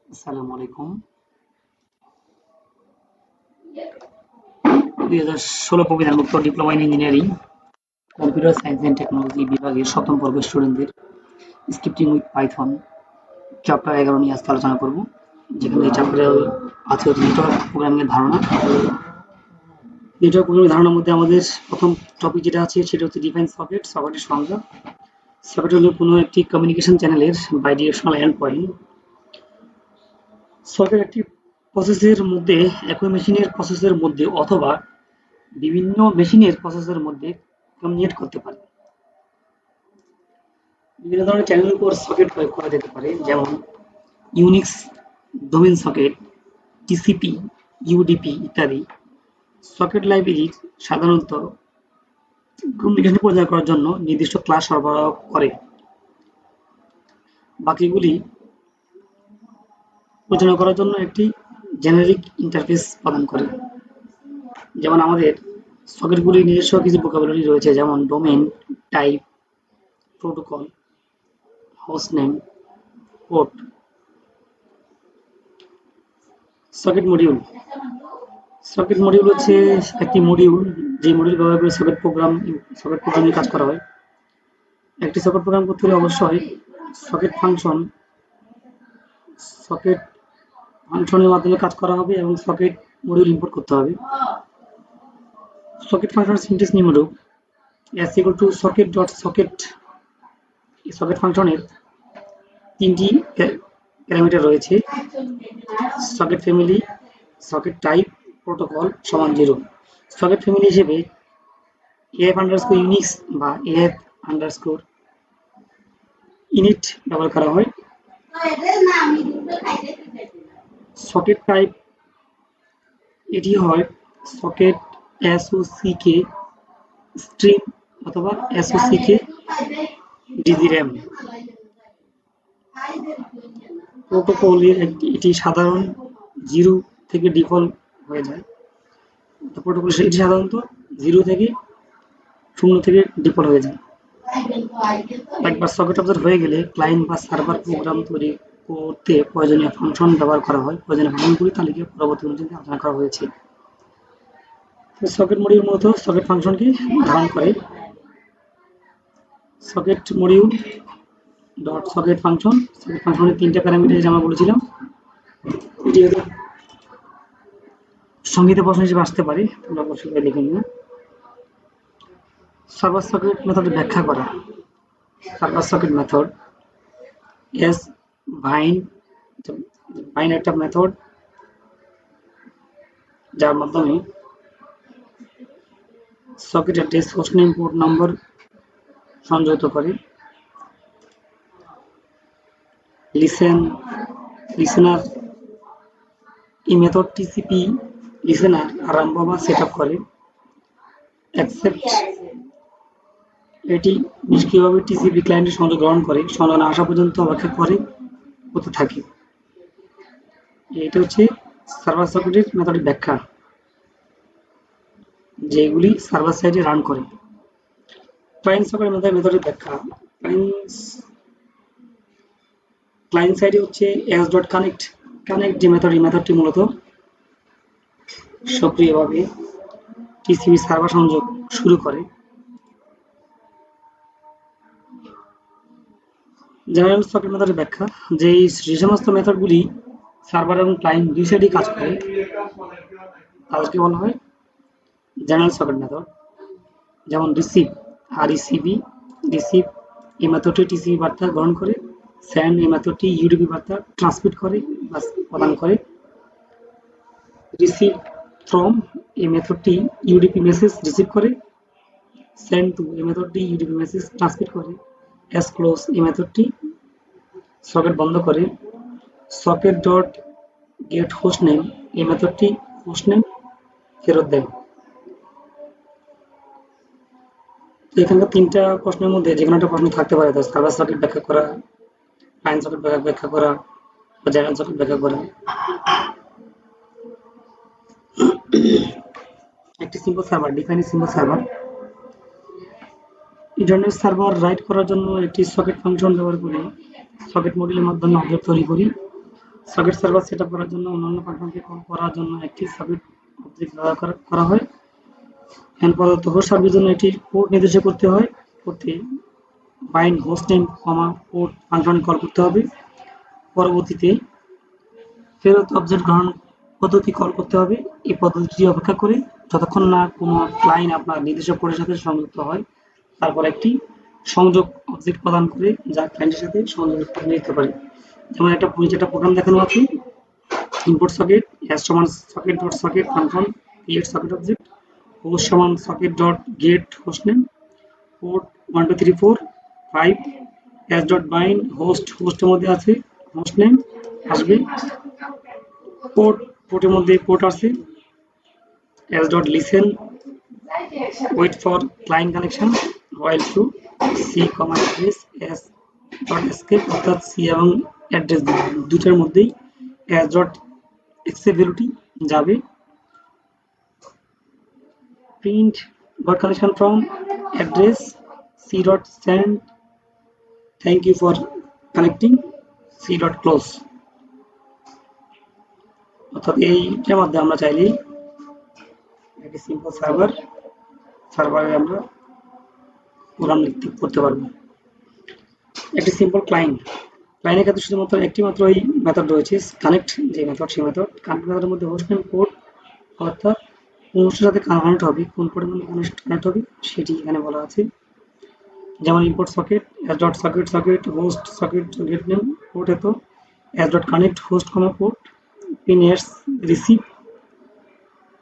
আসসালামু আলাইকুম। 2016 প্রবিধানভুক্ত diploma in engineering computer science and technology বিভাগের 7ম বর্গের স্টুডেন্টদের স্ক্রিপ্টিং উইথ পাইথন চ্যাপ্টার 11 নিয়ে আজকে আলোচনা করব। যেখানে এই চ্যাপ্টারে আছে হচ্ছে নেটওয়ার্ক প্রোগ্রামিং এর ধারণা। নেটওয়ার্ক প্রোগ্রামিং ধারণার মধ্যে আমাদের প্রথম টপিক যেটা আছে সেটা হচ্ছে ডিফাইন সকেট। সকেটের সংজ্ঞা। সকেট হলো কোনো একটি কমিউনিকেশন চ্যানেলের বাইডিরেকশনাল এন্ড পয়েন্ট। সকেট একটি প্রসেসের মধ্যে একই মেশিনের প্রসেসের মধ্যে অথবা বিভিন্ন মেশিনের প্রসেসের মধ্যে কমিউনিকেট করতে পারে। বিভিন্ন ধরনের চ্যানেলের উপর সকেট প্রয়োগ করা যেতে পারে, যেমন Unix domain socket, TCP, UDP ইত্যাদি। সকেট লাইব্রেরি সাধারণত কমিউনিকেশন পরিচালনা করার জন্য নির্দিষ্ট ক্লাস সরবরাহ করে, বাকিগুলি পরিচালনা করার জন্য একটি জেনারিক ইন্টারফেস প্রদান করে। যেমন আমাদের সকেটগুলির নিজস্ব কিছু ভোকাবুলারি রয়েছে, যেমন domain, type, protocol, host name, port. Socket module. Socket module হচ্ছে একটি মডিউল, যে মডিউল ব্যবহার করে সকেট প্রোগ্রামিং কাজ করা হয়। একটি সকেট প্রোগ্রাম করতে হলে অবশ্যই সকেট ফাংশন সকেট ফাংশনের মাধ্যমে কাজ করা হবে এবং সকেট মডিউল ইম্পোর্ট করতে হবে। সকেট ফাংশন সিনট্যাক্স নিম্নরূপ: s equal to socket dot socket। Socket ফাংশনের তিনটি প্যারামিটার রয়েছে: socket family, socket type, protocol সমান 0। সকেট ফ্যামিলি হিসেবে af আন্ডারস্কোর ইউনিক্স বা af আন্ডারস্কোর ইনিট ব্যবহার করা হয়। সকেট টাইপ এটি হয় সকেট SOCK স্ট্রিং অথবা SOCK ডিজিরাম। প্রোটোকলের এটি সাধারণ 0 থেকে ডিফল্ট হয়ে যায়। প্রোটোকল এটি সাধারণত 0 থেকে 0 থেকে ডিফল্ট হয়ে যায়। একবার সকেট অবজার্ভ হয়ে গেলে ক্লায়েন্ট বা সার্ভার প্রোগ্রাম তৈরি করতে প্রয়োজনীয় ফাংশন ব্যবহার করা হয়। প্রয়োজনীয় ফাংশনগুলি তালিকা পরবর্তী অনুযায়ী আলোচনা করা হয়েছে। সকেট মডিউল মূলত সকেট ফাংশনকে ধারণ করে। Socket module dot socket function. Socket ফাংশনের তিনটা প্যারামিটার যেটা আমরা বলেছিলাম, এটি হলো সংগীতে প্রশ্ন হিসেবে আসতে পারে, তোমরা অবশ্যই লিখে নিও। সার্ভার সকেট মেথড ব্যাখ্যা করা। Server socket method S bind একটা মেথড যার মাধ্যমে socket address, host name, port number সংযুক্ত করে। লিসেনার এই মেথড টিসিপি লিসেনার আরম্ভ বা সেট আপ করে। অ্যাকসেপ্ট এটি নিষ্ক্রিয়ভাবে টিসিপি ক্লায়েন্টের সংযোগ গ্রহণ করে, সংযোগ না আসা পর্যন্ত অপেক্ষা করতে থাকে। এটা হচ্ছে সার্ভার সকেটের মেথডের ব্যাখ্যা, যেগুলি সার্ভার সাইডে রান করে। ক্লায়েন্ট সকেট মেথডের ব্যাখ্যা। ক্লায়েন্ট সাইডে হচ্ছে এস ডট কানেক্ট যে মেথড, এই মেথডটি মূলত সক্রিয়ভাবে টিসিপি সার্ভার সংযোগ শুরু করে। জেনারেল সকেট মেথডের ব্যাখ্যা, যে সমস্ত মেথডগুলি সার্ভার এবং ক্লায়েন্ট দুই সাইডেই কাজ করে তাদেরকে বলা হয় জেনারেল সকেট মেথড। যেমন রিসিভ রিসিভ এই মেথডটি টিসিপি বার্তা গ্রহণ করে। সেন্ড এই মেথডটি ইউডিপি বার্তা ট্রান্সমিট করে বা প্রদান করে। রিসিভ ফ্রম এই মেথডটি ইউডিপি মেসেজ রিসিভ করে। সেন্ড টু এই মেথডটি ইউডিপি মেসেজ ট্রান্সমিট করে। এস ক্লোজ এই মেথডটি সকেট বন্ধ করে। Socket dot get host name এই মেথডটি হোস্ট নেম ফেরত দেয়। এখানকার তিনটা প্রশ্নের মধ্যে যে কোনো একটা প্রশ্ন থাকতে পারে, সার্ভার সকেট ব্যাখ্যা করা, ক্লায়েন্ট সকেট ব্যাখ্যা করা বা জেনারেল সকেট ব্যাখ্যা করা। একটি simple server. Define simple server. এই ধরনের সার্ভার রাইট করার জন্য একটি সকেট ফাংশন ব্যবহার করে সকেট মডিউলের মাধ্যমে অবজেক্ট তৈরি করি। সকেট সার্ভার সেট আপ করার জন্য অন্যান্য ফাংশনকে কল করার জন্য একটি সকেট অবজেক্ট ব্যবহার করা হয়। এন্ড পদার্থ হোস্ট সার্ভের জন্য এটি পোর্ট নির্দিষ্ট করতে হয়। করতে বাইন্ড হোস্ট নেম কমা পোর্ট ফাংশন কল করতে হবে। পরবর্তীতে ফেরত অবজেক্ট গ্রহণ পদ্ধতি কল করতে হবে। এই পদ্ধতিটি অপেক্ষা করে যতক্ষণ না কোনো ক্লায়েন্ট আপনার নির্দিষ্ট পোর্টের সাথে সংযুক্ত হয়, তারপর একটি সংযোগ অবজেক্ট প্রদান করে যা ক্লায়েন্টের সাথে সংযোগ করে নিতে পারে। যেমন একটা প্রোগ্রাম দেখানো আছে, ইনপুট সকেট অ্যাস সমান socket dot socket function create socket object, host সমান socket dot get host name, port 1 2 3 4 5 S dot bind হোস্টের মধ্যে আছে হোস্ট নেম আসবে, পোর্টের মধ্যে পোর্ট আছে, as dot listen wait for client connection while true c comma address as dot escape অর্থাৎ c এবং অ্যাড্রেস দুটার মধ্যেই as dot accessibility যাবে, print got connection from address c dot send thank you for connecting c dot close। অর্থাৎ এইটার মধ্যে আমরা চাইলেই একটি সিম্পল সার্ভারে আমরা প্রোগ্রাম লিখতে করতে পারবো। একটি সিম্পল ক্লায়েন্টের ক্ষেত্রে শুধুমাত্র একটি মাত্র এই মেথড রয়েছে, কানেক্ট যে মেথড, সেই মেথড কানেক্ট মেথডের মধ্যে হোস্ট নেম পোর্ট অর্থাৎ কোন হোস্টের সাথে কানেক্ট হবে, কোন পোর্টের মধ্যে কানেক্ট হবে সেটি এখানে বলা আছে। যেমন import socket S dot socket socket host socket get name port এত S dot connect host comma port পিন S receive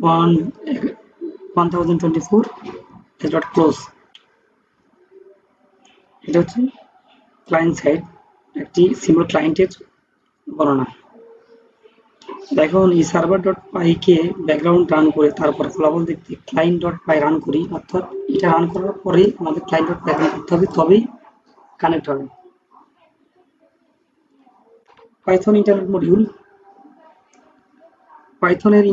1024 S dot close. এটা হচ্ছে ক্লায়েন্ট সাইড একটি সিম্পল ক্লায়েন্টের বর্ণনা। এখন এই সার্ভার ডট পাই কে ব্যাকগ্রাউন্ড রান করে তারপর ফলাফল দেখতে ক্লায়েন্ট ডট পাই রান করি, অর্থাৎ এটা রান করার পরে আমাদের ক্লায়েন্ট ডট পাই রান করতে হবে, তবেই কানেক্ট হবে। পাইথন ইন্টারনেট মডিউল, পাইথনের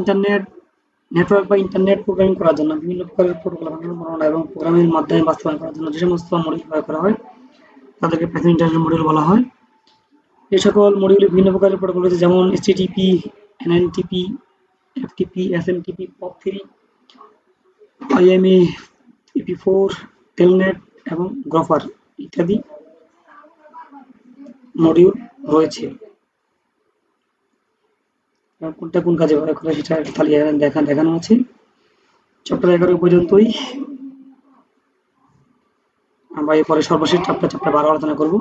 নেটওয়ার্ক বা ইন্টারনেট প্রোগ্রামিং করার জন্য বিভিন্ন প্রকারের প্রোটোকল বর্ণনা এবং প্রোগ্রামের মাধ্যমে বাস্তবায়ন করার জন্য যে সমস্ত মডিউল ব্যবহার করা হয় তাদেরকে পাইথন ইন্টারনেট মডিউল বলা হয়। এই সকল মডিউলে বিভিন্ন প্রকারের প্রোটোকল রয়েছে, যেমন এইচটিটিপি, এনএনটিপি, এফটিপি, এসএমটিপি, পপ3, আইএমএ, ইপি4, টেলনেট এবং গ্রফার ইত্যাদি মডিউল রয়েছে। কোনটা কোন কাজে ব্যবহার করে সেটা তালিকা দেখানো আছে। চ্যাপ্টার 11 পর্যন্তই। আমরা এরপরে সর্বশেষ চ্যাপ্টার 12 আলোচনা করব।